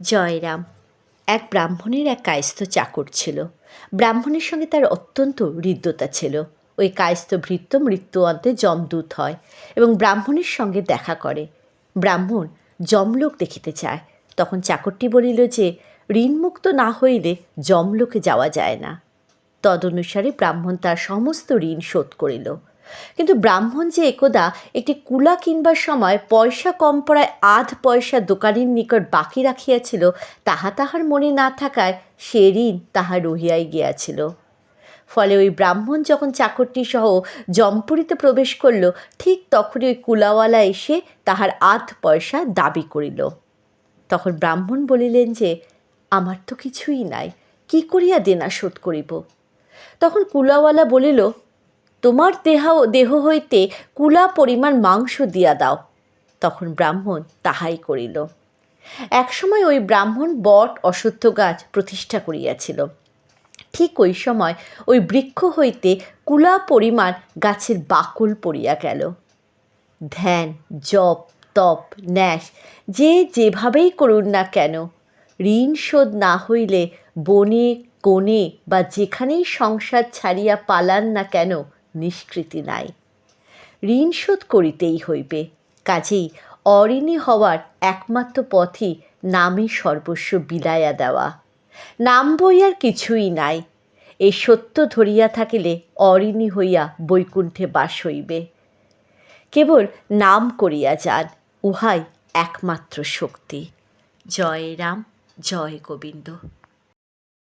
জয়রাম। এক ব্রাহ্মণের এক কায়স্থ চাকর ছিল। ব্রাহ্মণের সঙ্গে তার অত্যন্ত হৃদ্যতা ছিল। ওই কায়স্থ ভৃত্য মৃত্যু অন্তে যমদূত হয় এবং ব্রাহ্মণের সঙ্গে দেখা করে। ব্রাহ্মণ যমলোক দেখিতে চায়। তখন চাকরটি বলিল যে ঋণমুক্ত না হইলে যমলোকে যাওয়া যায় না। তদনুসারে ব্রাহ্মণ তার সমস্ত ঋণ শোধ করিল। কিন্তু ব্রাহ্মণ যে একদা একটি কুলা কিনবার সময় পয়সা কম পড়ায় আধ পয়সা দোকানির নিকট বাকি রাখিয়াছিল, তাহা তাহার মনে না থাকায় সে ঋণ তাহা রহিয়াই গিয়াছিল। ফলে ওই ব্রাহ্মণ যখন চাকরটি সহ জমপুরীতে প্রবেশ করল, ঠিক তখনই ওই কুলাওয়ালা এসে তাহার আধ পয়সা দাবি করিল। তখন ব্রাহ্মণ বলিলেন যে আমার তো কিছুই নাই, কি করিয়া দেনা শোধ করিব? তখন কুলাওয়ালা বলিল, তোমার দেহ হইতে কুলা পরিমাণ মাংস দিয়া দাও। তখন ব্রাহ্মণ তাহাই করিল। একসময় ওই ব্রাহ্মণ বট অশ্বত্থ গাছ প্রতিষ্ঠা করিয়াছিল। ঠিক ওই সময় ওই বৃক্ষ হইতে কুলা পরিমাণ গাছের বাকল পড়িয়া গেল। ধ্যান, জপ, তপ, ন্যাস যে যেভাবেই করুন না কেন, ঋণ শোধ না হইলে বনে কোণে বা যেখানেই সংসার ছাড়িয়া পালান না কেন, নিষ্কৃতি নাই। ঋণ শোধ করিতেই হইবে। কাজেই অঋণী হওয়ার একমাত্র পথই নামে সর্বস্ব বিলাইয়া দেওয়া। নাম বই আর কিছুই নাই। এই সত্য ধরিয়া থাকিলে অঋণী হইয়া বৈকুণ্ঠে বাস হইবে। কেবল নাম করিয়া যান, উহাই একমাত্র শক্তি। জয় রাম, জয় গোবিন্দ।